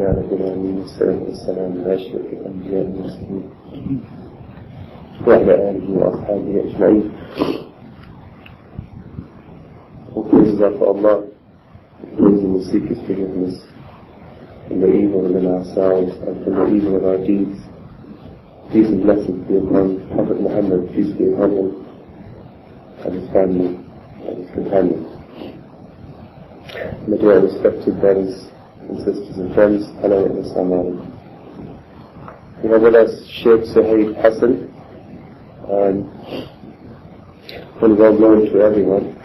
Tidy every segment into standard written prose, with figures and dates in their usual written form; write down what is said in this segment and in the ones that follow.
لله رب العالمين والصلاة والسلام على أشرف الأنبياء والمرسلين وعلى آله وأصحابه أجمعين. Praise for Allah, praise and seek His forgiveness from the evil within ourselves and from the evil of our deeds. Peace and blessings be upon Prophet Muhammad, peace be upon him, and his family, and his companions. My dear respected brothers and sisters and friends, hello and assalamu alaikum. We have with us Sheikh Suhaib Hassan, one well known to everyone,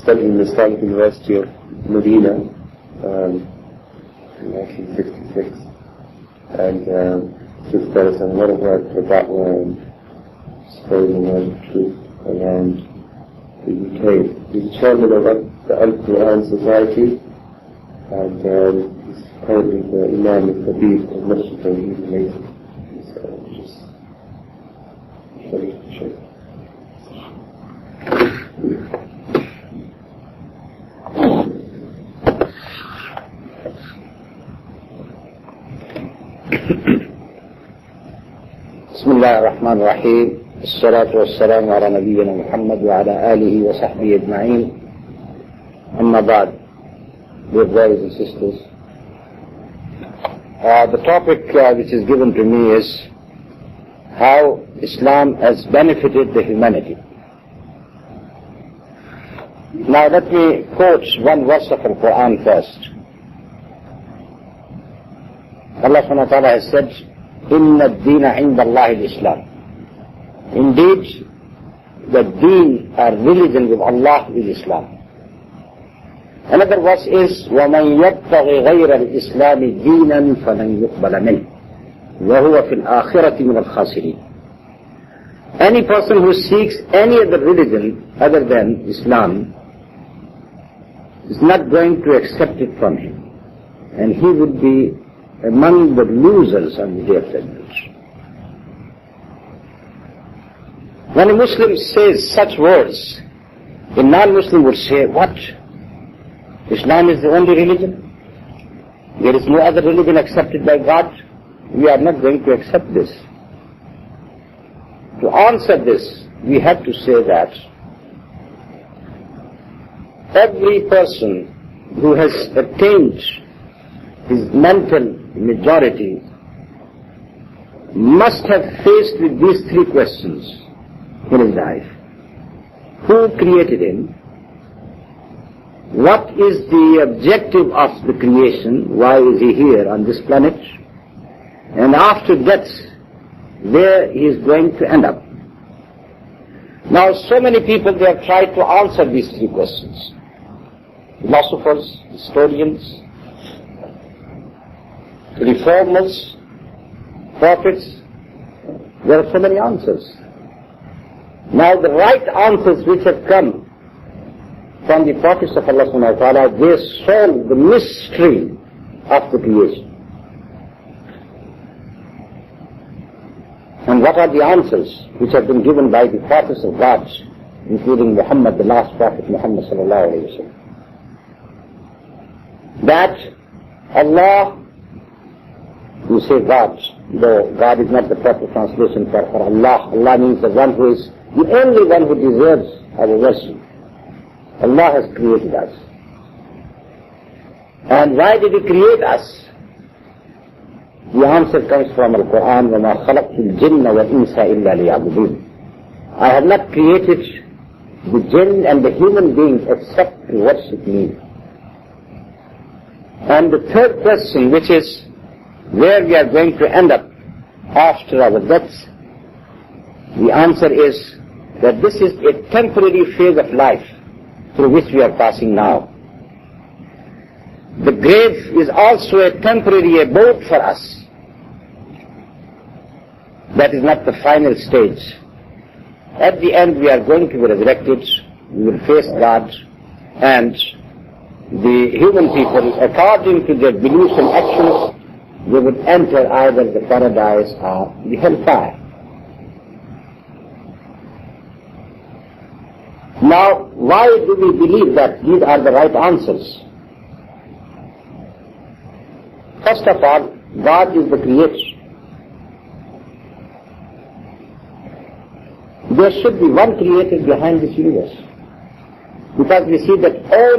studying in the Islamic University of Medina in 1966, and since then has done a lot of work for Da'wah and spreading the word of truth around the UK. He's chairman of the Al-Quran Society, and he's currently the Imam of Habib of Masjid al-Eid Mason. So just ready to show. بسم الله الرحمن الرحيم. الصلاة والسلام على نبينا محمد وعلى آله وصحبه أجمعين. أما بعد, dear brothers and sisters, the topic which is given to me is how Islam has benefited the humanity. Now let me quote one verse of the Quran first. Allah subhanahu wa ta'ala has said, إِنَّ الدِّينَ عِنْدَ اللَّهِ الْإِسْلَامِ. Indeed, the deen or religion with Allah is Islam. Another verse is, وَمَنْ يَبْتَغِ غَيْرَ الْإِسْلَامِ دِينًا فَلَنْ يُقْبَلَ مِنْهُ وَهُوَ فِي الْآخِرَةِ مِنَ الْخَاسِرِينَ. Any person who seeks any other religion other than Islam is not going to accept it from him, and he would be among the losers on the day of judgment. When a Muslim says such words, a non-Muslim would say, what? Islam is the only religion? There is no other religion accepted by God? We are not going to accept this. To answer this, we have to say that every person who has attained his mental majority must have faced with these three questions in his life. Who created him? What is the objective of the creation? Why is he here on this planet? And after death, where he is going to end up? Now, so many people, they have tried to answer these three questions. Philosophers, historians, reformers, prophets, there are so many answers. Now the right answers which have come from the prophets of Allah subhanahu wa ta'ala, they solve the mystery of the creation. And what are the answers which have been given by the prophets of God, including Muhammad, the last prophet, Muhammad sallallahu alayhi wa sallam? That Allah, you say God, though God is not the proper translation for Allah. Allah means the one who is the only one who deserves our worship. Allah has created us. And why did He create us? The answer comes from Al-Quran, وَمَا خَلَقْتُ الْجِنَّ وَالْإِنسَ إِلَّا لِيَعْبُدُونَ. I have not created the jinn and the human beings except to worship me. And the third question, which is where we are going to end up after our deaths, the answer is that this is a temporary phase of life through which we are passing now. The grave is also a temporary abode for us. That is not the final stage. At the end we are going to be resurrected, we will face God, and the human people, according to their beliefs and actions, they would enter either the paradise or the hellfire. Now, why do we believe that these are the right answers? First of all, God is the creator. There should be one creator behind this universe. Because we see that all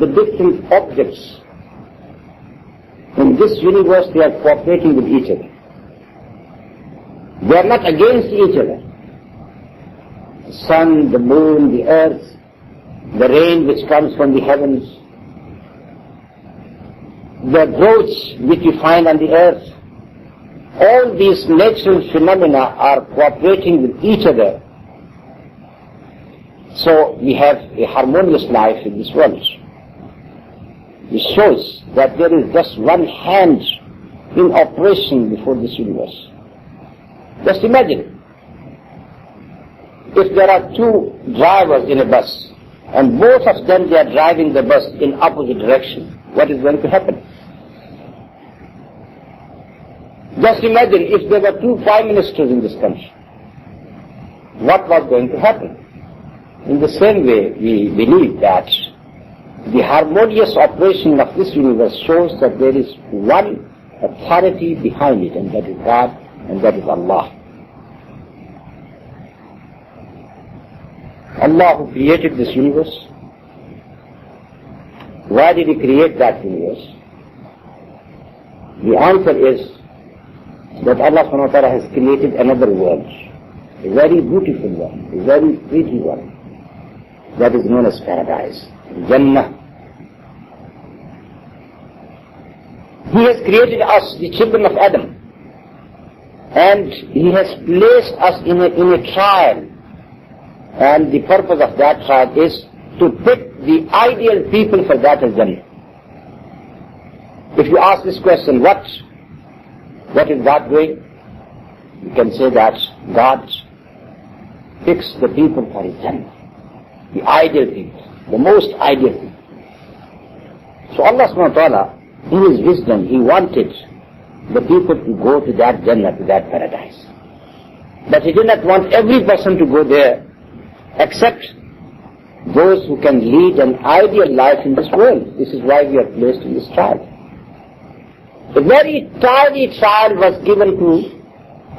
the different objects in this universe, they are cooperating with each other. They are not against each other. The sun, the moon, the earth, the rain which comes from the heavens, the growths which we find on the earth, all these natural phenomena are cooperating with each other. So we have a harmonious life in this world. It shows that there is just one hand in operation before this universe. Just imagine, if there are two drivers in a bus, and both of them they are driving the bus in opposite direction, what is going to happen? Just imagine if there were two prime ministers in this country, what was going to happen? In the same way, we believe that the harmonious operation of this universe shows that there is one authority behind it, and that is God, and that is Allah. Allah who created this universe, why did He create that universe? The answer is that Allah subhanahu wa ta'ala has created another world, a very beautiful one, a very pretty one, that is known as paradise, Jannah. He has created us, the children of Adam, and He has placed us in a trial, and the purpose of that trial is to pick the ideal people for that as Jannah. If you ask this question, what is God doing? You can say that God picks the people for His Jannah, the ideal people, the most ideal people. So Allah subhanahu wa ta'ala, in His wisdom, He wanted the people to go to that Jannah, to that paradise. But He did not want every person to go there, except those who can lead an ideal life in this world. This is why we are placed in this trial. A very tiny trial was given to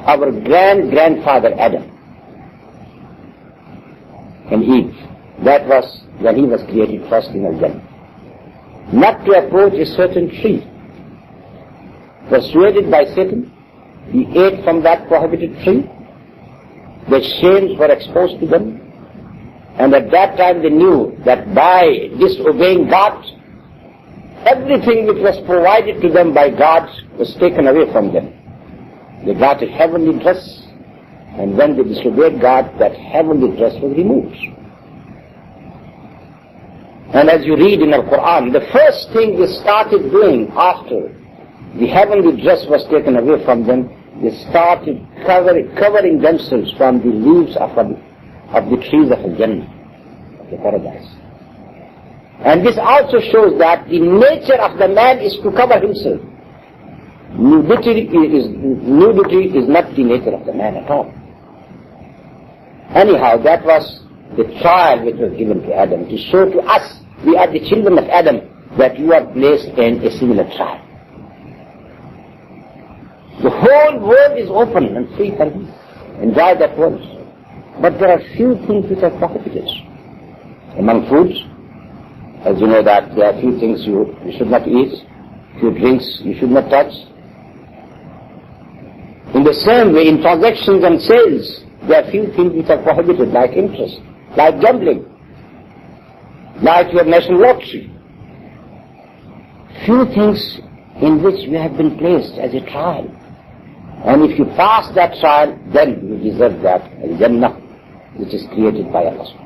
our grandfather Adam and Eve. That was when he was created first in Al-Jannah. Not to approach a certain tree. Persuaded by Satan, he ate from that prohibited tree. The shames were exposed to them. And at that time they knew that by disobeying God, everything which was provided to them by God was taken away from them. They got a heavenly dress, and when they disobeyed God, that heavenly dress was removed. And as you read in the Quran, the first thing they started doing after the heavenly dress was taken away from them, they started covering themselves from the leaves of the trees of Jannah, of the paradise. And this also shows that the nature of the man is to cover himself. Nudity is not the nature of the man at all. Anyhow, that was the trial which was given to Adam, to show to us, we are the children of Adam, that you are placed in a similar trial. The whole world is open and free for you. Enjoy that world. But there are few things which are prohibited. Among foods, as you know that there are few things you should not eat, few drinks you should not touch. In the same way, in transactions and sales, there are few things which are prohibited, like interest, like gambling, like your national lottery. Few things in which we have been placed as a trial. And if you pass that trial, then you deserve that Jannah, which is created by Allah.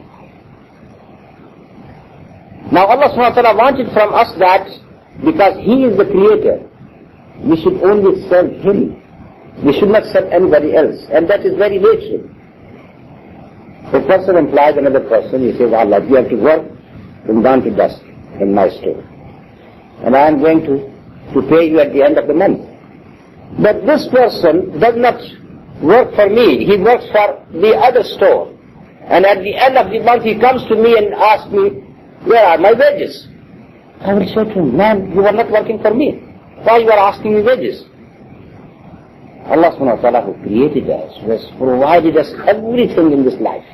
Now Allah subhanahu wa ta'ala wanted from us that because He is the creator, we should only serve Him. We should not serve anybody else. And that is very natural. A person employs another person, he says, Allah, you have to work from dawn to dusk in my store. And I am going to pay you at the end of the month. But this person does not work for me. He works for the other store. And at the end of the month he comes to me and asks me, where are my wages? I will say to him, man, you are not working for me. Why you are asking me wages? Allah subhanahu wa ta'ala who created us, who has provided us everything in this life.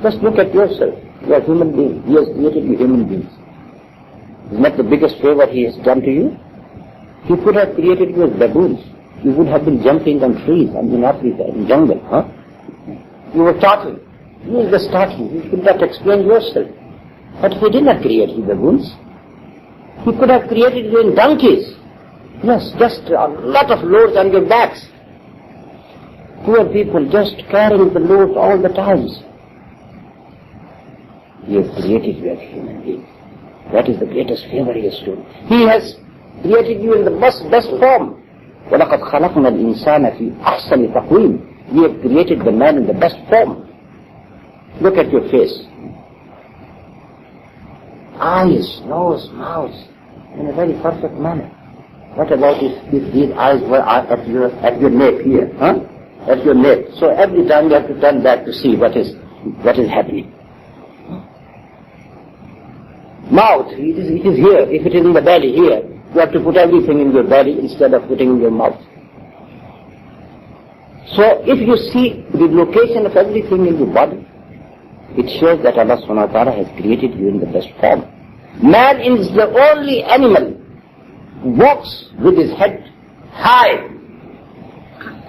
Just look at yourself. You are a human being. He has created you human beings. Isn't that the biggest favor He has done to you? He could have created you as baboons. You would have been jumping on trees and in Africa, in jungle, huh? You were starting. You were just starting. You could not explain yourself. But He did not create you baboons. He could have created you in donkeys. Yes, just a lot of loads on your backs. Poor people just carrying the loads all the times. He has created you as a human being. That is the greatest favor He has shown. He has created you in the best form. وَلَقَدْ خَلَقْنَا الْإِنسَانَ فِي أَحْسَنِ تَقْوِيمٍ. We have created the man in the best form. Look at your face. Eyes, nose, mouth, in a very perfect manner. What about if these eyes were at your neck here, huh? At your neck. So every time you have to turn back to see what is happening. Mouth, it is here. If it is in the belly here, you have to put everything in your belly instead of putting in your mouth. So if you see the location of everything in your body, it shows that Allah subhanahu wa ta'ala has created you in the best form. Man is the only animal who walks with his head high.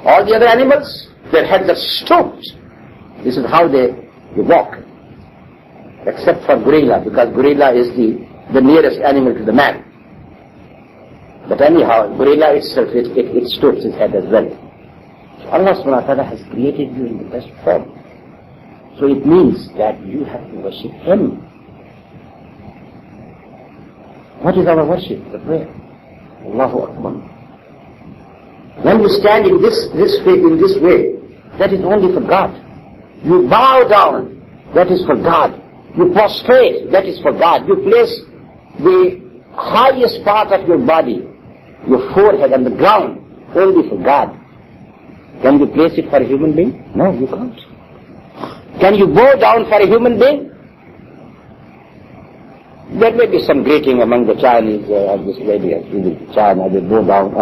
All the other animals, their heads are stooped. This is how they walk. Except for gorilla, because gorilla is the nearest animal to the man. But anyhow, gorilla itself, it stoops its head as well. So Allah subhanahu wa ta'ala has created you in the best form. So it means that you have to worship Him. What is our worship? The prayer. Allahu Akbar. When you stand in this way, that is only for God. You bow down, that is for God. You prostrate, that is for God. You place the highest part of your body, your forehead on the ground, only for God. Can you place it for a human being? No, you can't. Can you bow down for a human being? There may be some greeting among the Chinese, as this lady has visited China, they bow down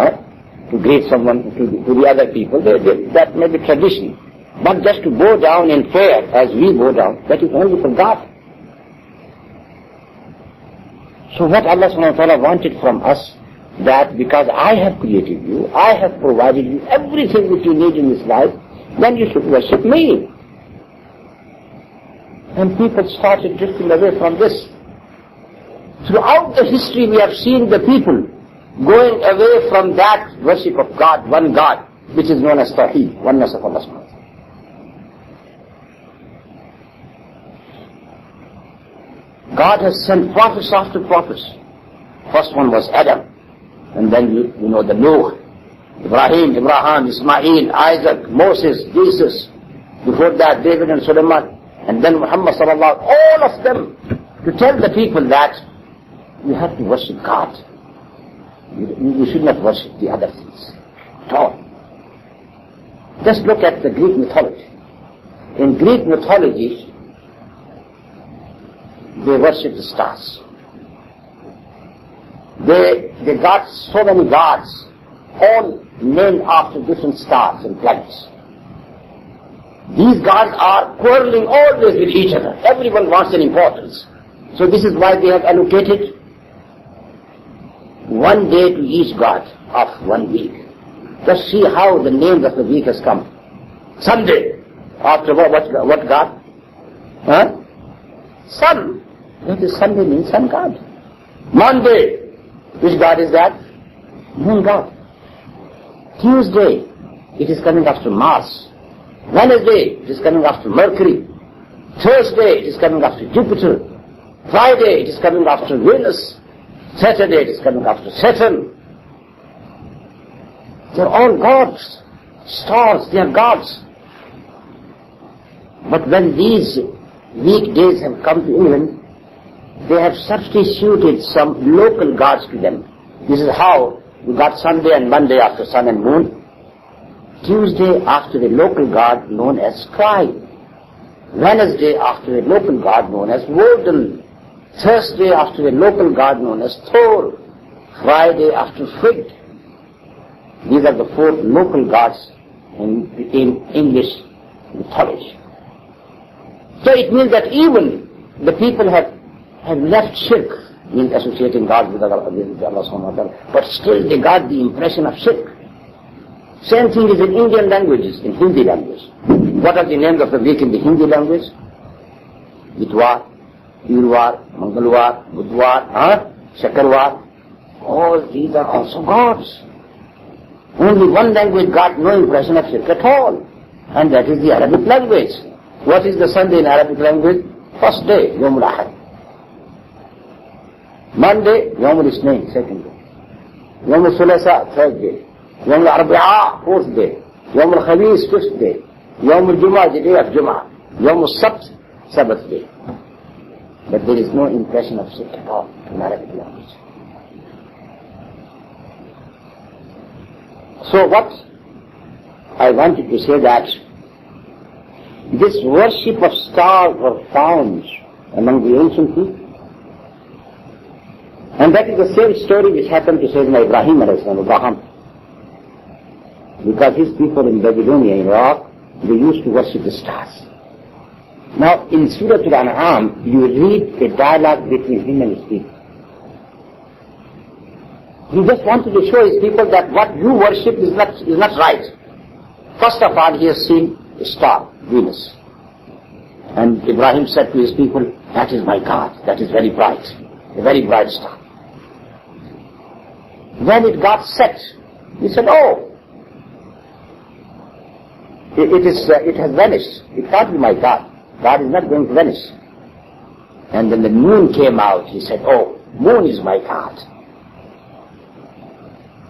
to greet someone, to the other people. That may be tradition. But just to bow down in prayer, as we bow down, that is only for God. So what Allah subhanahu wa ta'ala wanted from us, that because I have created you, I have provided you everything that you need in this life, then you should worship me. And people started drifting away from this. Throughout the history we have seen the people going away from that worship of God, one God, which is known as Tawheed, oneness of Allah subhanahu wa ta'ala. God has sent prophets after prophets. First one was Adam, and then you know the Noah, Ibrahim, Abraham, Ismail, Isaac, Moses, Jesus. Before that, David and Solomon, and then Muhammad sallallahu, all of them, to tell the people that you have to worship God. You should not worship the other things at all. Just look at the Greek mythology. In Greek mythology, they worship the stars. They got so many gods, all named after different stars and planets. These gods are quarreling always with each other. Everyone wants an importance. So this is why they have allocated one day to each god of 1 week. Just see how the names of the week has come. Sunday, after what god? Huh? Sun. That is Sunday means sun god. Monday, which god is that? Moon god. Tuesday, it is coming after Mars. Wednesday, it is coming after Mercury. Thursday, it is coming after Jupiter. Friday, it is coming after Venus. Saturday, it is coming after Saturn. They are all gods. Stars, they are gods. But when these weekdays have come to England, they have substituted some local gods to them. This is how you got Sunday and Monday after sun and moon. Tuesday after a local god known as Sky. Wednesday after a local god known as Woden. Thursday after a local god known as Thor. Friday after Fig. These are the 4 local gods in English mythology. So it means that even the people have left shirk, means associating God with Allah subhanahu wa ta'ala, but still they got the impression of shirk. Same thing is in Indian languages, in Hindi language. What are the names of the week in the Hindi language? Itwar, Virwar, Mangalwar, Budwar, Shakarwar. All these are also gods. Only one language got no impression of shirk at all, and that is the Arabic language. What is the Sunday in Arabic language? First day, Yawm al-Ahad. Monday, Yawm al-Isnain, second day. Yawm al-Sulasa, third day. Yawm al-Arbi'a, fourth day. Yawm al-Khamis, fifth day. Yawm al-Jum'ah, the day of Jum'ah. Yawm al-Sabt, Sabbath day. But there is no impression of shirk at all in Arabic language. So what I wanted to say that this worship of stars were found among the ancient people. And that is the same story which happened to Sayyidina Ibrahim alayhi salam, Abraham. Because his people in Babylonia, in Iraq, they used to worship the stars. Now in Surah Al-An'am, you read a dialogue between him and his people. He just wanted to show his people that what you worship is not right. First of all, he has seen a star, Venus. And Ibrahim said to his people, that is my God, that is very bright, a very bright star. When it got set, he said, oh, it has vanished. It can't be my God. God is not going to vanish. And then the moon came out. He said, oh, moon is my God.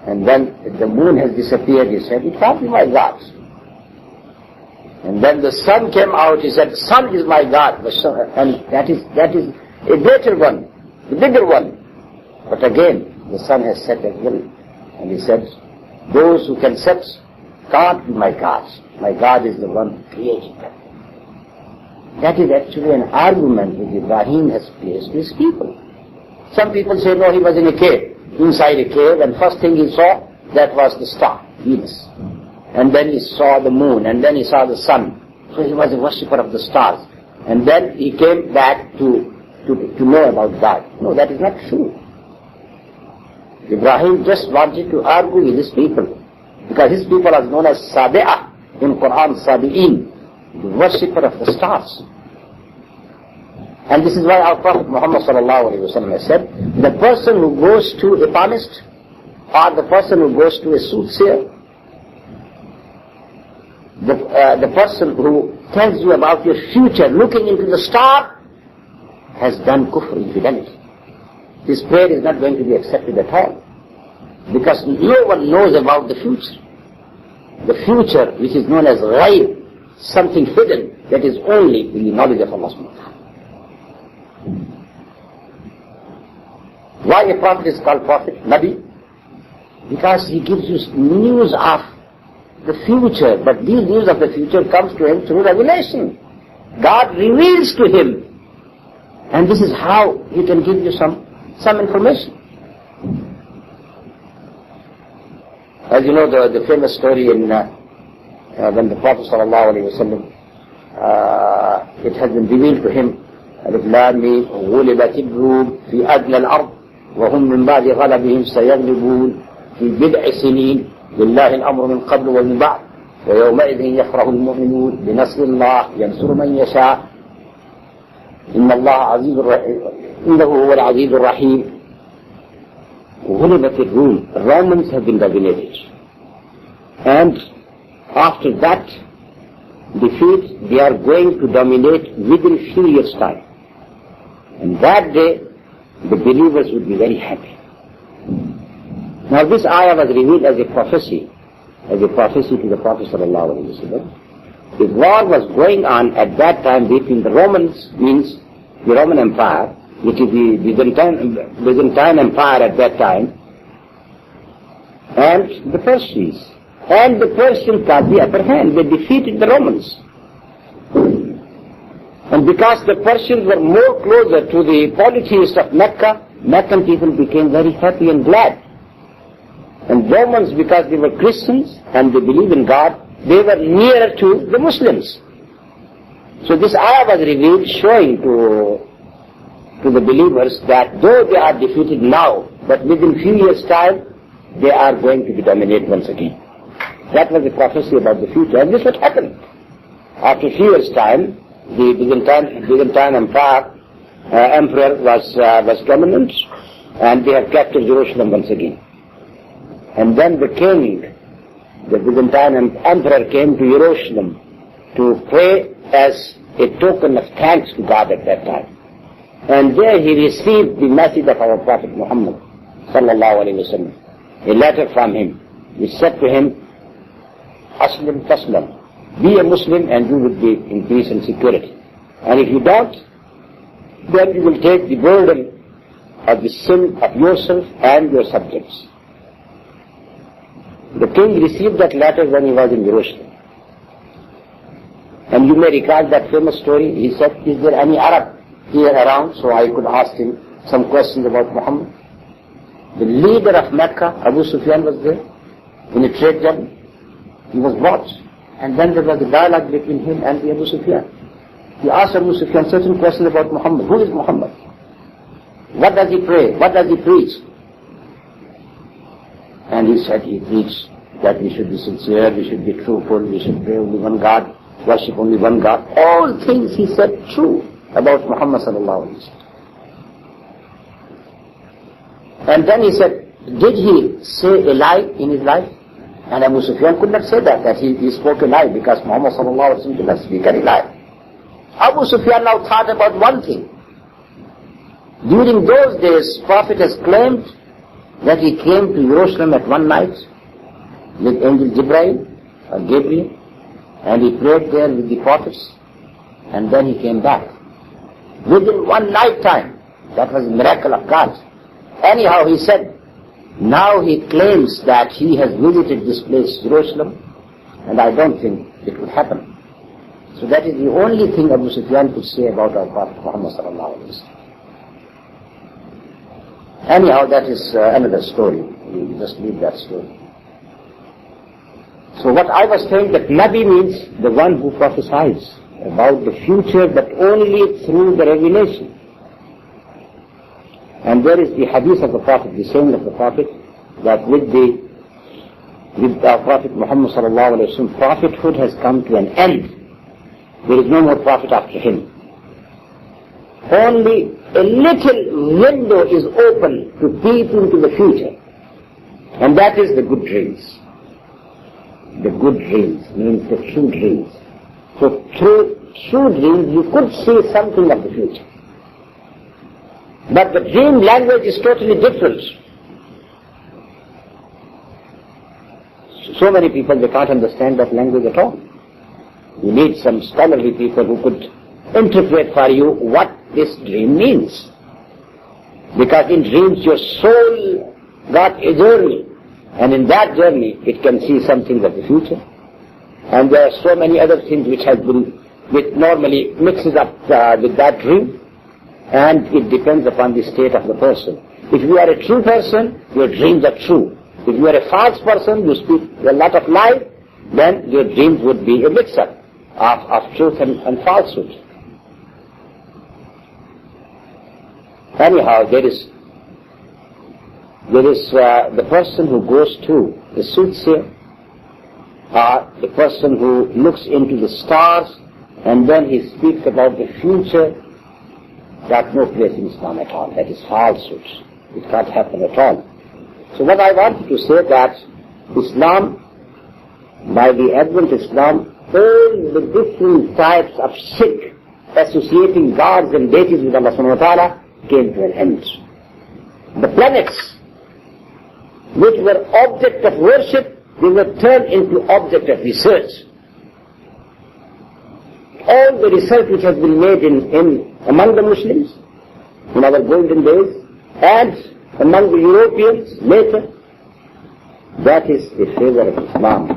And then the moon has disappeared. He said, it can't be my God. And then the sun came out. He said, sun is my God. And that is a greater one, the bigger one. But again, the sun has set as well. And he said, those who can set can't be my God. My God is the one who created them. That is actually an argument which Ibrahim has placed to his people. Some people say, no, he was in a cave, inside a cave, and first thing he saw, that was the star, Venus. And then he saw the moon, and then he saw the sun. So he was a worshipper of the stars. And then he came back to know about God. No, that is not true. Ibrahim just wanted to argue with his people, because his people are known as Sabi'ah, in Quran, Sabi'in, the worshipper of the stars. And this is why our Prophet Muhammad sallallahu alaihi wasallam has said, the person who goes to a palmist, or the person who goes to a soothsayer, the person who tells you about your future looking into the star, has done kufr, infidelity. His prayer is not going to be accepted at all. Because no one knows about the future. The future, which is known as ghaib, something hidden, that is only in the knowledge of Allah subhanahu wa ta'ala. Why a prophet is called prophet, Nabi? Because he gives you news of the future, but these news of the future comes to him through revelation. God reveals to him, and this is how he can give you some information. As you know, the famous story in when the Prophet sallallahu alaihi wasallam, it has been revealed to him, ألف لام ميم غلبت الروم في أدنى الأرض وهم من بعد غلبهم سيغلبون في بضع سنين لله الأمر من قبل ومن بعد ويومئذ يفرح المؤمنون بنصر الله ينصر من يشاء إن الله عزيز إنه هو العزيز الرحيم. غلبت الروم, Romans have been dominated, and after that defeat they are going to dominate within few years' time, and that day the believers would be very happy. Now this ayah was revealed as a prophecy to the Prophet sallallahu alaihi wasallam. The war was going on at that time between the Romans, means the Roman Empire, which is the Byzantine Empire at that time, and the Persians. And the Persians got the upper hand. They defeated the Romans. And because the Persians were more closer to the polytheists of Mecca, Meccan people became very happy and glad. And Romans, because they were Christians and they believe in God, they were nearer to the Muslims. So this ayah was revealed showing to the believers that though they are defeated now, but within few years' time, they are going to be dominated once again. That was the prophecy about the future, and this would happen. After a few years' time, the Byzantine emperor was dominant, and they have captured Jerusalem once again. And then the Byzantine emperor came to Jerusalem to pray as a token of thanks to God at that time. And there he received the message of our Prophet Muhammad sallallahu alaihi wasallam, a letter from him, which said to him, Aslim Taslam, be a Muslim and you will be in peace and security. And if you don't, then you will take the burden of the sin of yourself and your subjects. The king received that letter when he was in Jerusalem. And you may recall that famous story. He said, is there any Arab here around so I could ask him some questions about Muhammad? The leader of Mecca, Abu Sufyan, was there in a trade journey. He was brought. And then there was a dialogue between him and the Abu Sufyan. He asked Abu Sufyan certain questions about Muhammad. Who is Muhammad? What does he pray? What does he preach? And he said he preached that we should be sincere, we should be truthful, we should pray only one God, worship only one God. All things he said true about Muhammad sallallahu alaihi wasallam. And then he said, did he say a lie in his life? And Abu Sufyan could not say that he spoke a lie, because Muhammad sallallahu alaihi wasallam did not speak any lie. Abu Sufyan now thought about one thing. During those days, Prophet has claimed that he came to Jerusalem at one night with Angel Jibreel or Gabriel, and he prayed there with the prophets, and then he came back. Within one night time, that was a miracle of God. Anyhow, he said, now he claims that he has visited this place, Jerusalem, and I don't think it would happen. So that is the only thing Abu Sufyan could say about our Prophet Muhammad sallallahu alaihi wasallam. Anyhow, that is another story. We just leave that story. So what I was saying, that Nabi means the one who prophesies about the future, but only through the revelation. And there is the hadith of the Prophet, the saying of the Prophet, that with our Prophet Muhammad sallallahu alaihi wasallam, prophethood has come to an end. There is no more prophet after him. Only a little window is open to peep into the future, and that is the good dreams. The good dreams means the true dreams. So through true dreams you could see something of the future. But the dream language is totally different. So many people, they can't understand that language at all. You need some scholarly people who could interpret for you what this dream means. Because in dreams your soul got a journey, and in that journey it can see something of the future. And there are so many other things which normally mixes up with that dream, and it depends upon the state of the person. If you are a true person, your dreams are true. If you are a false person, you speak a lot of lies, then your dreams would be a mix-up of truth and falsehood. Anyhow, there is the person who goes to the soothsayer, or the person who looks into the stars and then he speaks about the future. That's no place in Islam at all. That is falsehood. It can't happen at all. So what I wanted to say that Islam, by the Advent of Islam, all the different types of shirk associating gods and deities with Allah subhanahu wa ta'ala came to an end. The planets, which were object of worship, they were turned into object of research. All the research which has been made among the Muslims in our golden days and among the Europeans later, that is the favor of Islam,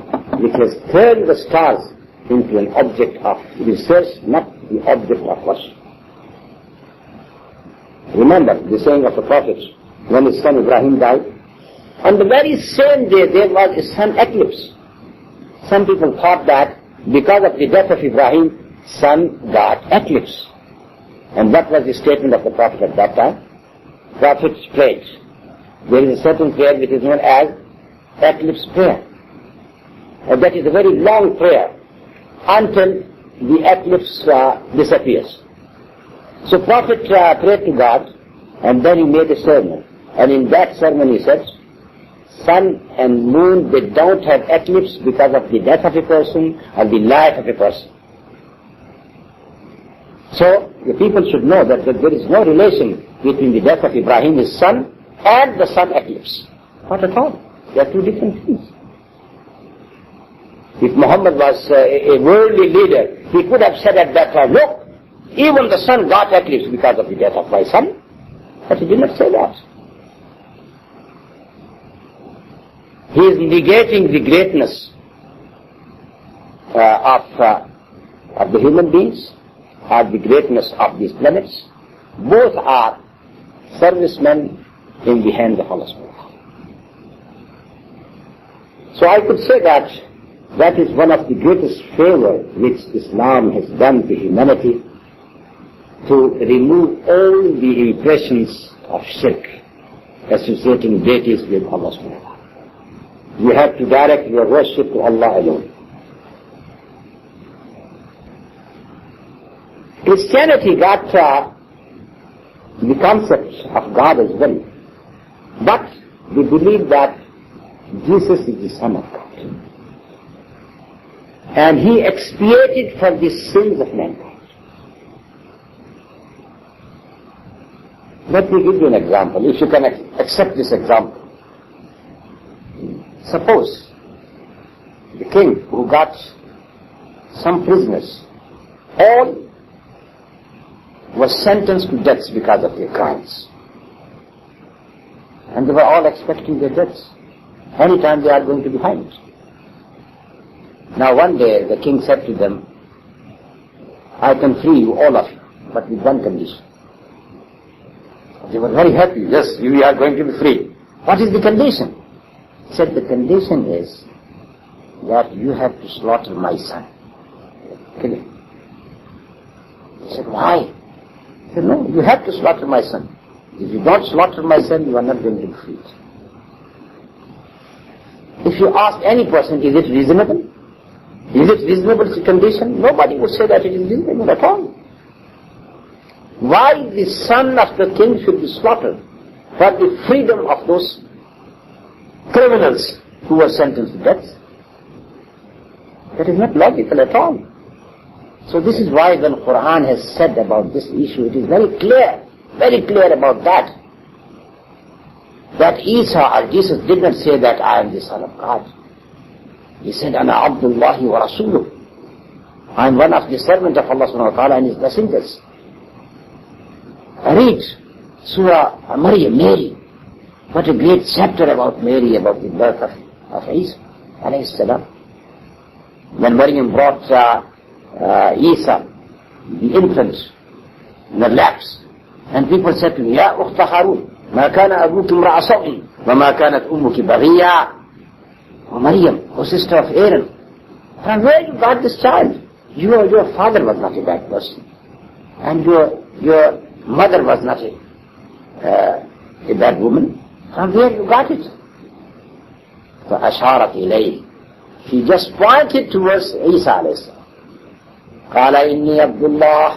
which has turned the stars into an object of research, not the object of worship. Remember the saying of the Prophet when his son Ibrahim died, On the very same day there was a sun eclipse. Some people thought that because of the death of Ibrahim, sun got eclipse. And what was the statement of the Prophet at that time? Prophet prayed. There is a certain prayer which is known as eclipse prayer. And that is a very long prayer until the eclipse disappears. So Prophet prayed to God, and then he made a sermon. And in that sermon he said, sun and moon, they don't have eclipse because of the death of a person or the life of a person. So the people should know that there is no relation between the death of Ibrahim, his son, and the sun eclipse. Not at all. They are two different things. If Muhammad was a worldly leader, he could have said at that time, look, even the sun got eclipse because of the death of my son. But he did not say that. He is negating the greatness of the human beings, or the greatness of these planets. Both are servicemen in the hand of Allah subhanahu wa ta'ala. So I could say that is one of the greatest favor which Islam has done to humanity, to remove all the impressions of shirk, associating deities with Allah subhanahu wa ta'ala. You have to direct your worship to Allah alone. Christianity got the concept of God as well, but we believe that Jesus is the Son of God, and He expiated for the sins of mankind. Let me give you an example, if you can accept this example. Suppose the king who got some prisoners, all was sentenced to deaths because of their crimes. And they were all expecting their deaths. Anytime they are going to be hanged. Now one day the king said to them, I can free you, all of you, but with one condition. They were very happy. Yes, you are going to be free. What is the condition? He said, the condition is that you have to slaughter my son. Kill him. He said, why? He said, no, you have to slaughter my son. If you don't slaughter my son, you are not going to be freed. If you ask any person, is it reasonable? Is it reasonable condition? Nobody would say that it is reasonable at all. Why the son of the king should be slaughtered for the freedom of those criminals who were sentenced to death? That is not logical at all. So this is why when Quran has said about this issue, it is very clear about that. That Isa or Jesus did not say that I am the Son of God. He said, Ana Abdullahi wa Rasuluh. I am one of the servants of Allah subhanahu wa ta'ala and His messengers. Read Surah Maryam, Mary. What a great chapter about Mary, about the birth of Isa alayhi salam. When Maryam brought Isa, the infant, in her laps, and people said to me, Ya Ukhta Harun, ما كان أبوك امرأ سوء وما كانت أمك بغيا. Oh Maryam, oh sister of Aaron, from where you got this child? Your father was not a bad person, and your mother was not a bad woman. From where you got it? فأشارت إليه. She just pointed towards Isa alayhi salam. قال إني عبد الله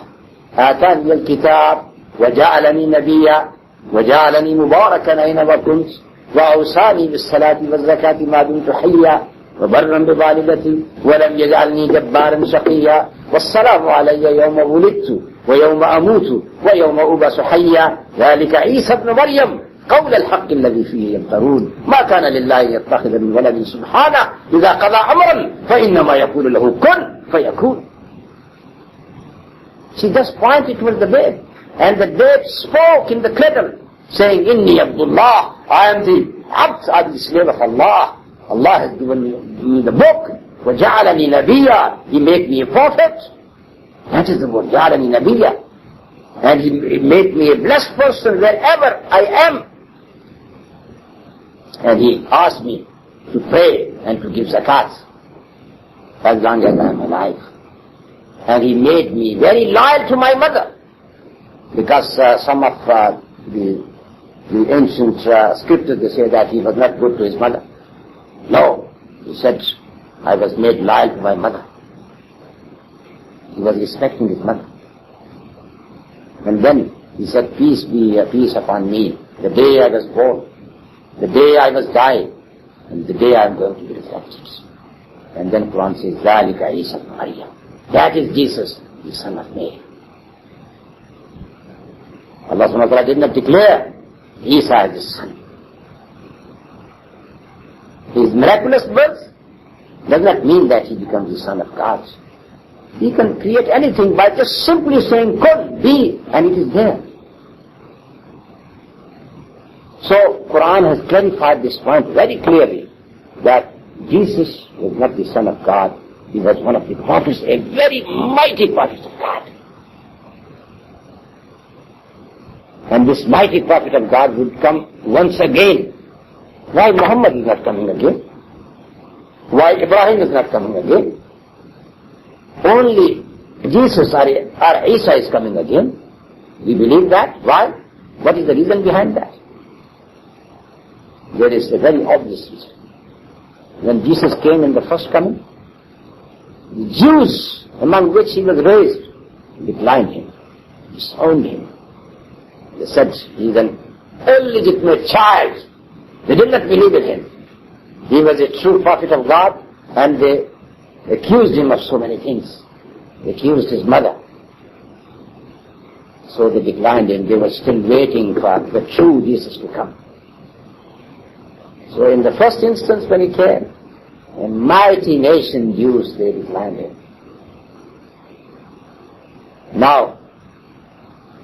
آتاني الكتاب وجعلني نبيا وجعلني مباركا أينما كنت وأوصاني بالصلاة والزكاة ما دمت حيا وبرا بوالدتي ولم يجعلني جبارا شقيا والسلام علي يوم ولدت ويوم أموت ويوم أبعث حيا ذلك عيسى ابن مريم قول الحق الذي فيه يمترون ما كان لله أن يتخذ من ولد سبحانه إذا قضى أمرا فإنما يقول له كن فيكون. She just pointed towards the babe, and the babe spoke in the cradle, saying, Inni Abdullah, I am the abd, I am the slave of Allah. Allah has given me the book. وَجَعَلَنِي نَبِيًّا, He made me a prophet. That is the word, جَعَلَنِي نَبِيًّا. And He made me a blessed person wherever I am. And he asked me to pray and to give zakat as long as I am alive. And he made me very loyal to my mother, because some of the ancient scriptures, they say that he was not good to his mother. No, he said, I was made loyal to my mother. He was respecting his mother. And then he said, peace be upon me, the day I was born, the day I was dying, and the day I am going to be resurrected. And then Quran says, ذَلِكَ عِيسَى ibn Maryam. That is Jesus, the son of Mary. Allah subhanahu wa ta'ala did not declare Isa as his son. His miraculous birth does not mean that he becomes the son of God. He can create anything by just simply saying, "Kun, be," and it is there. So, Quran has clarified this point very clearly, that Jesus was not the son of God. He was one of the prophets, a very mighty prophet of God. And this mighty prophet of God would come once again. Why Muhammad is not coming again? Why Ibrahim is not coming again? Only Jesus or Isa is coming again. We believe that. Why? What is the reason behind that? There is a very obvious reason. When Jesus came in the first coming, the Jews among which he was raised declined him, disowned him. They said he is an illegitimate child. They did not believe in him. He was a true prophet of God, and they accused him of so many things. They accused his mother. So they declined him. They were still waiting for the true Jesus to come. So in the first instance when he came, a mighty nation, Jews, they declined him. Now,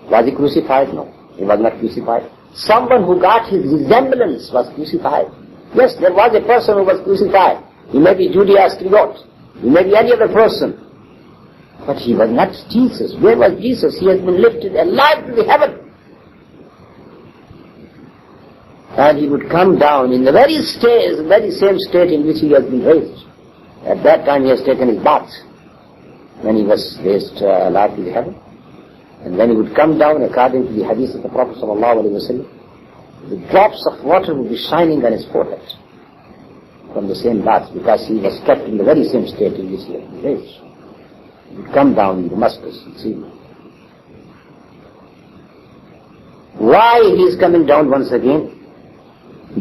was he crucified? No, he was not crucified. Someone who got his resemblance was crucified. Yes, there was a person who was crucified. He may be Judas Iscariot. He may be any other person. But he was not Jesus. Where was Jesus? He has been lifted alive to the heaven. And he would come down in the very same state in which he has been raised. At that time he has taken his bath, when he was raised alive to the heaven. And when he would come down, according to the hadith of the Prophet ﷺ, the drops of water would be shining on his forehead from the same bath, because he was kept in the very same state in which he had been raised. He would come down in Damascus and see. Why he is coming down once again?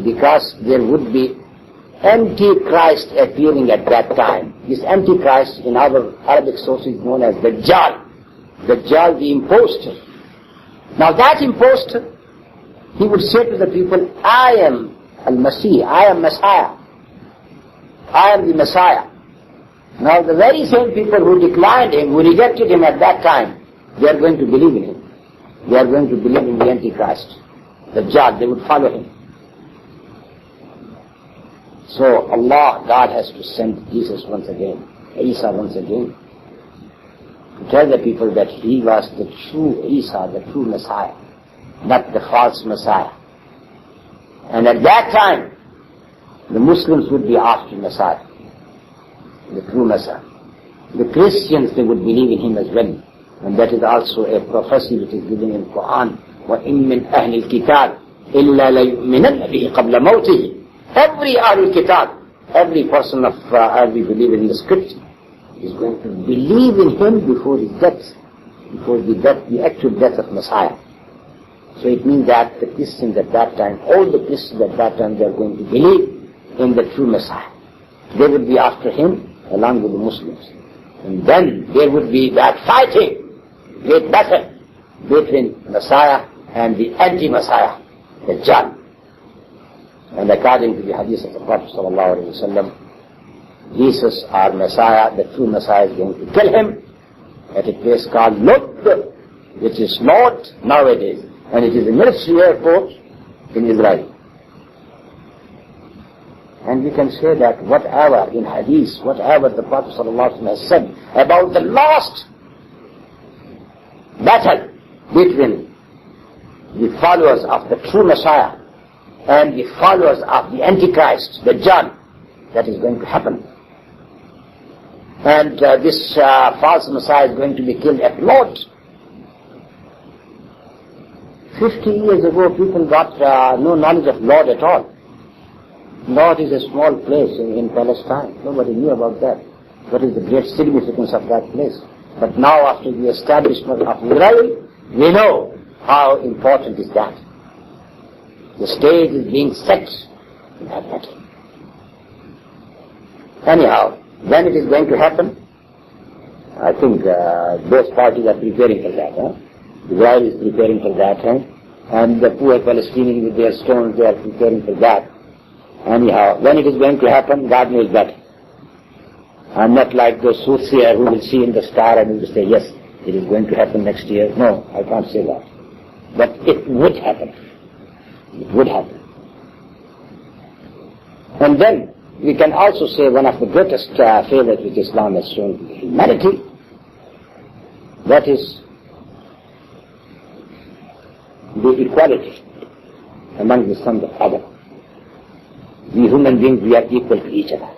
Because there would be Antichrist appearing at that time. This Antichrist in our Arabic sources is known as Dajjal. Dajjal, the impostor. Now that impostor, he would say to the people, I am Al-Masih, I am Messiah. I am the Messiah. Now the very same people who declined him, who rejected him at that time, they are going to believe in him. They are going to believe in the Antichrist. Dajjal, they would follow him. So Allah, God has to send Jesus once again, Isa once again, to tell the people that he was the true Isa, the true Messiah, not the false Messiah. And at that time, the Muslims would be after Messiah, the true Messiah. The Christians, they would believe in him as well. And that is also a prophecy which is given in Quran. وَإِن مِّنْ أَهْلِ الْكِتَابِ إِلَّا لَيُؤْمِنَنَّ بِهِ قَبْلَ مَوْتِهِ. Every Ahlul Kitab, every person of every believer in the scripture is going to believe in him before his death, before the actual death of Messiah. So it means that the Christians at that time, all the Christians at that time, they are going to believe in the true Messiah. They would be after him along with the Muslims. And then there would be that fighting, great battle between Messiah and the anti-Messiah, the Dajjal. And according to the hadith of the Prophet ﷺ, Jesus, our Messiah, the true Messiah, is going to kill him at a place called Lud, which is not nowadays, and it is a military airport in Israel. And we can say that whatever in hadith, whatever the Prophet ﷺ has said about the last battle between the followers of the true Messiah and the followers of the Antichrist, the Dajjal, that is going to happen. And this false Messiah is going to be killed at Lod. 50 years ago, people got no knowledge of Lod at all. Lod is a small place in Palestine. Nobody knew about that. What is the great significance of that place? But now, after the establishment of Israel, we know how important is that. The stage is being set in that matter. Anyhow, when it is going to happen, I think both parties are preparing for that. Israel is preparing for that, and the poor Palestinians with their stones, they are preparing for that. Anyhow, when it is going to happen, God knows better. I'm not like the soothsayer who will see in the star and will say, yes, it is going to happen next year. No, I can't say that. But it would happen. It would happen. And then we can also say one of the greatest favors which Islam has shown to humanity, that is the equality among the sons of Adam. We human beings, we are equal to each other.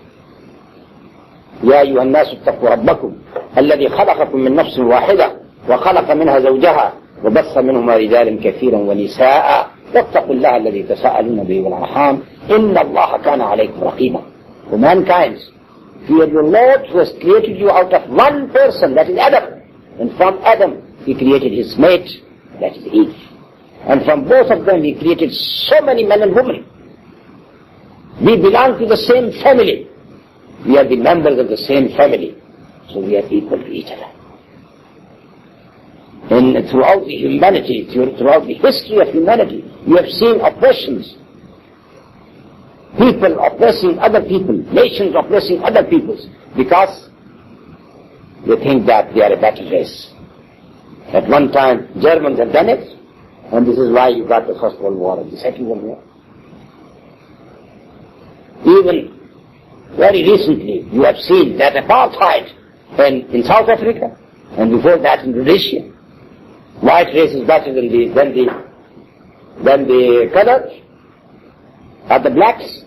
يا أيها الناس اتقوا ربكم الذي خلقكم من نفس واحدة وخلق منها زوجها وبث منهما رجالا كثيرا ونساء واتقوا الله الذي تساءلون به والأرحام إن الله كان عليكم رقيبا. For mankind, fear your Lord who has created you out of one person, that is Adam, and from Adam he created his mate, that is Eve, and from both of them he created so many men and women. We belong to the same family. We are the members of the same family, so we are equal to each other. And throughout the humanity, throughout the history of humanity, you have seen oppressions. People oppressing other people, nations oppressing other peoples, because they think that they are a better race. At one time, Germans have done it, and this is why you got the First World War and the Second World War. Even very recently, you have seen that apartheid in South Africa, and before that in Rhodesia. White race is better than the colored, or the blacks.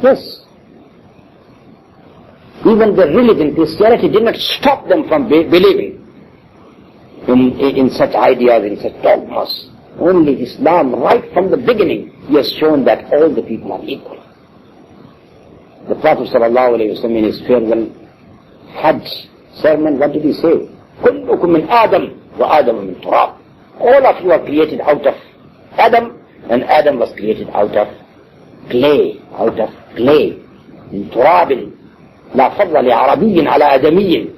Yes. Even the religion, Christianity, did not stop them from believing in such ideas, in such dogmas. Only Islam, right from the beginning, he has shown that all the people are equal. The Prophet ﷺ in his farewell Hajj sermon, what did he say? كُلُّكُم مِّنْ آدَمَ وَآدَمَ مِّن تُرَابٍ. All of you are created out of Adam, and Adam was created out of clay, من تراب. لا فضل لعربي على آدمي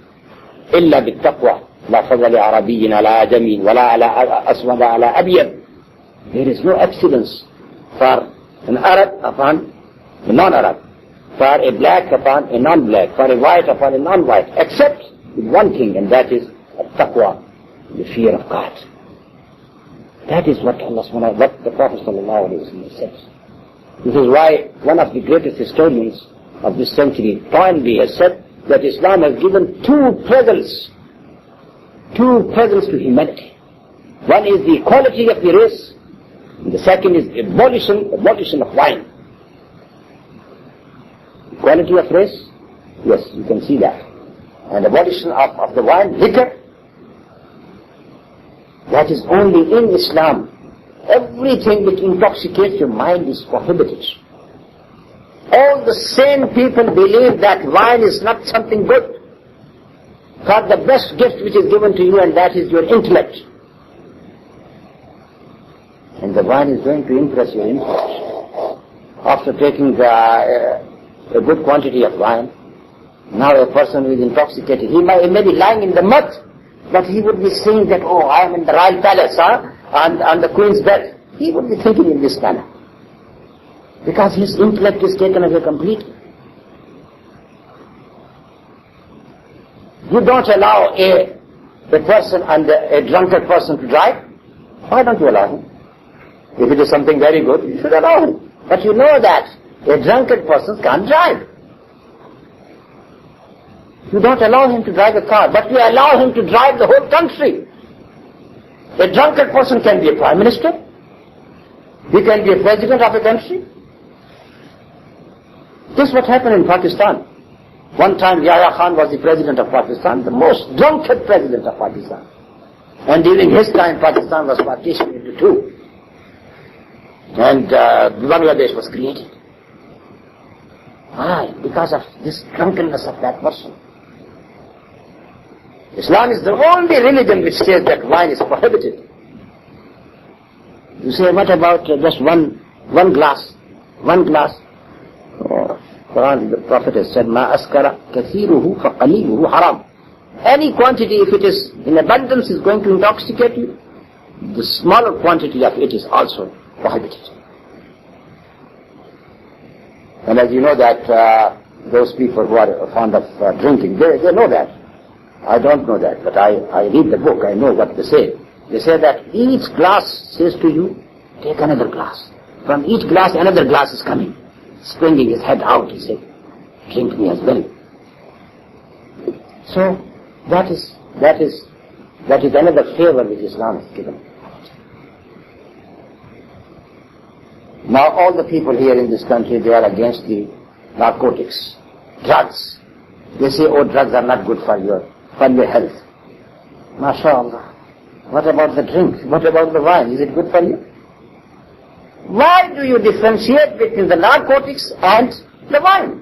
إلا بالتقوى. لا فضل لعربي على آدمي ولا على أسود على أبيض. There is no excellence for an Arab upon a non-Arab, for a black upon a non-black, for a white upon a non-white, except with one thing, and that is taqwa, the fear of God. That is what what the Prophet ﷺ says. This is why one of the greatest historians of this century, Toynbee, has said that Islam has given two presents to humanity. One is the equality of the race, and the second is abolition of wine. Equality of race, yes, you can see that. And abolition of the wine, liquor, that is only in Islam. Everything which intoxicates your mind is prohibited. All the sane people believe that wine is not something good. For the best gift which is given to you, and that is your intellect. And the wine is going to impress your intellect. After taking a good quantity of wine, now a person who is intoxicated, he may be lying in the mud, but he would be saying that, oh, I am in the royal palace, on the queen's bed. He would be thinking in this manner, because his intellect is taken away completely. You don't allow a person and a drunkard person to drive. Why don't you allow him? If it is something very good, you should allow him. But you know that a drunkard person can't drive. You don't allow him to drive a car, but you allow him to drive the whole country. A drunkard person can be a prime minister. He can be a president of a country. This is what happened in Pakistan. One time Yahya Khan was the president of Pakistan, the most drunkard president of Pakistan. And during his time, Pakistan was partitioned into two. And Bangladesh was created. Why? Because of this drunkenness of that person. Islam is the only religion which says that wine is prohibited. You say, what about just one glass? One glass? Oh, Quran, the Prophet has said, Ma askara kathiruhu faqaliluhu haram. Any quantity, if it is in abundance, is going to intoxicate you. The smaller quantity of it is also prohibited. And as you know that those people who are fond of drinking, they know that. I don't know that, but I read the book, I know what they say. They say that each glass says to you, take another glass. From each glass, another glass is coming. Springing his head out, he said, drink me as well. So, that is another favor which Islam has given. Now all the people here in this country, they are against the narcotics, drugs. They say, oh, drugs are not good for your health. MashaAllah. What about the drink? What about the wine? Is it good for you? Why do you differentiate between the narcotics and the wine?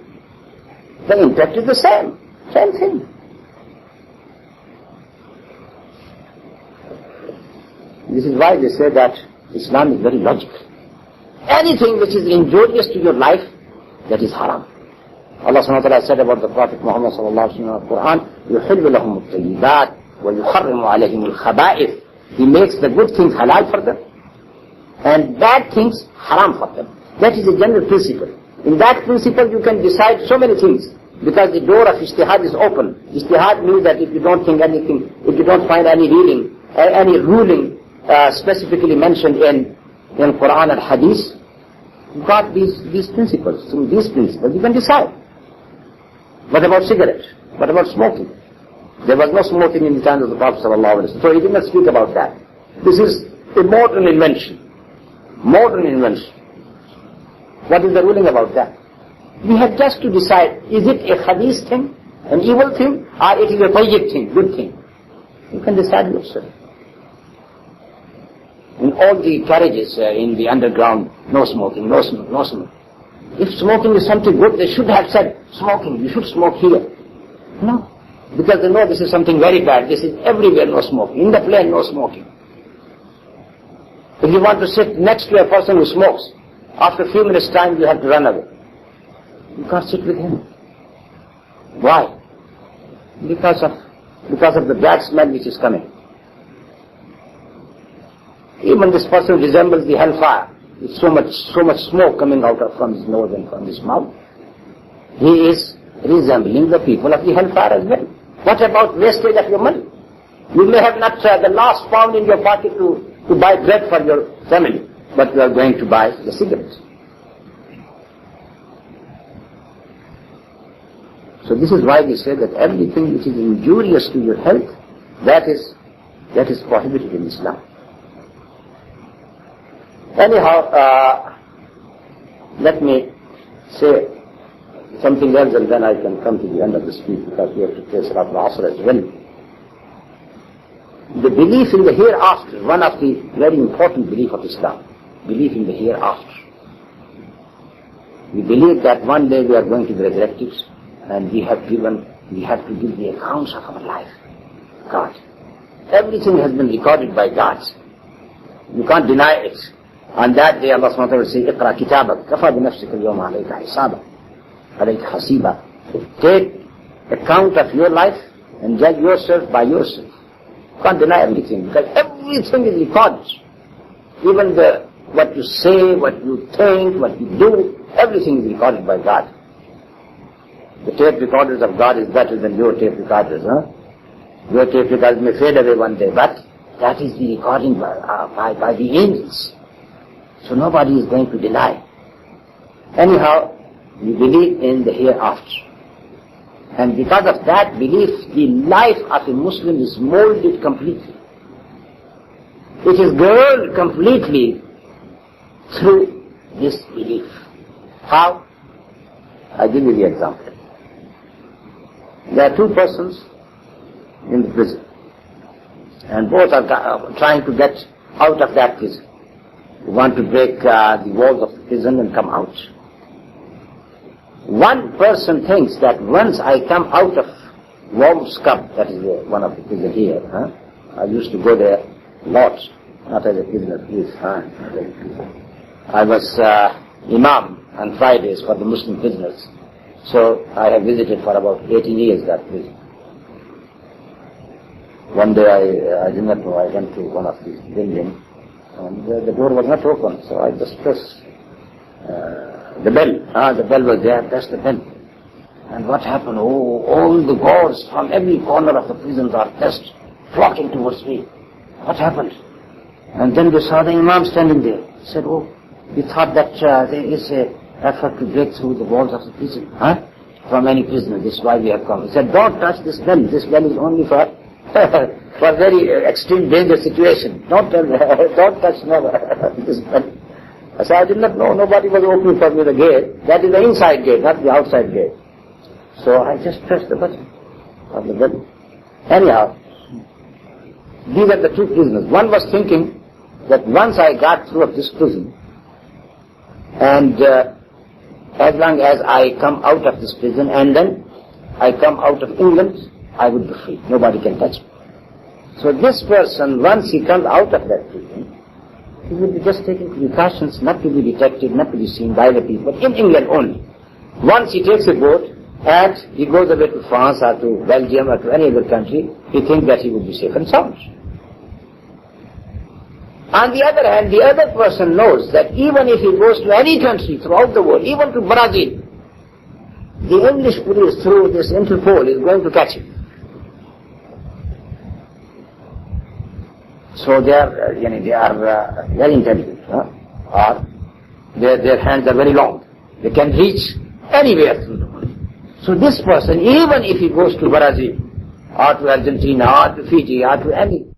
The impact is the same thing. This is why they say that Islam is very logical. Anything which is injurious to your life, that is haram. Allah subhanahu wa ta'ala said about the Prophet Muhammad sallallahu alayhi wa sallam in the Quran, يُحِلُّ لَهُمُ الطَّيِّبَاتِ وَيُحَرِّمُ عَلَيْهِمُ الْخَبَائِثِ. He makes the good things halal for them and bad things haram for them. That is a general principle. In that principle you can decide so many things because the door of ijtihad is open. Ijtihad means that if you don't think anything, if you don't find any ruling specifically mentioned in Quran and Hadith, you got these principles. Through these principles you can decide. What about cigarette? What about smoking? There was no smoking in the time of the Prophet ﷺ, so he did not speak about that. This is a modern invention. Modern invention. What is the ruling about that? We have just to decide, is it a khabith thing, an evil thing, or it is a tayyib thing, good thing? You can decide yourself. In all the carriages in the underground, no smoking, no smoking, no smoking. If smoking is something good, they should have said, smoking, you should smoke here. No. Because they know this is something very bad. This is everywhere, no smoking. In the plane, no smoking. If you want to sit next to a person who smokes, after a few minutes' time you have to run away. You can't sit with him. Why? Because of the bad smell which is coming. Even this person resembles the hellfire. With so much smoke coming out from his nose and from his mouth. He is resembling the people of the hellfire as well. What about wastage of your money? You may have not the last pound in your pocket to buy bread for your family, but you are going to buy the cigarettes. So this is why we say that everything which is injurious to your health, that is prohibited in Islam. Anyhow, let me say something else and then I can come to the end of the speech because we have to pray Salat al-Asr as well. The belief in the hereafter, one of the very important belief of Islam, belief in the hereafter. We believe that one day we are going to be resurrected and we have to give the accounts of our life. God. Everything has been recorded by God. You can't deny it. On that day Allah subhanahu wa ta'ala will say, اقرأ كتابك كفى بنفسك اليوم عليك حسابا عليك حسيبا. Take account of your life and judge yourself by yourself. You can't deny everything because everything is recorded. Even what you say, what you think, what you do, everything is recorded by God. The tape recorders of God is better than your tape recorders, huh? Your tape recorders may fade away one day, but that is the recording by the angels. So nobody is going to deny. Anyhow, we believe in the hereafter. And because of that belief, the life of a Muslim is molded completely. It is girded completely through disbelief. How? I'll give you the example. There are two persons in the prison, and both are trying to get out of that prison. They want to break the walls of the prison and come out. One person thinks that once I come out of Worms Cup, that is one of the prisons here, I used to go there a lot, not as a prisoner, please, I was Imam on Fridays for the Muslim prisoners, so I have visited for about 18 years that prison. One day I did not know, I went to one of these buildings, and the door was not open, so I just pressed the bell. The bell was there, pressed the bell. And what happened? Oh, all the guards from every corner of the prisons are just flocking towards me. What happened? And then they saw the Imam standing there. He said, oh, we thought that there is an effort to break through the walls of the prison, from any prisoner. This is why we have come. He said, don't touch this bell. This bell is only for for very extreme danger situation. Don't touch this bell. I said, I did not know. Nobody was opening for me the gate. That is the inside gate, not the outside gate. So I just pressed the button of the bell. Anyhow, these are the two prisoners. One was thinking that once I got through of this prison, and as long as I come out of this prison and then I come out of England, I would be free. Nobody can touch me. So this person, once he comes out of that prison, he will be just taking precautions not to be detected, not to be seen by the people, in England only. Once he takes a boat and he goes away to France or to Belgium or to any other country, he thinks that he will be safe and sound. On the other hand, the other person knows that even if he goes to any country throughout the world, even to Brazil, the English police through this Interpol is going to catch him. So they are very intelligent, or their hands are very long. They can reach anywhere through the world. So this person, even if he goes to Brazil, or to Argentina, or to Fiji, or to any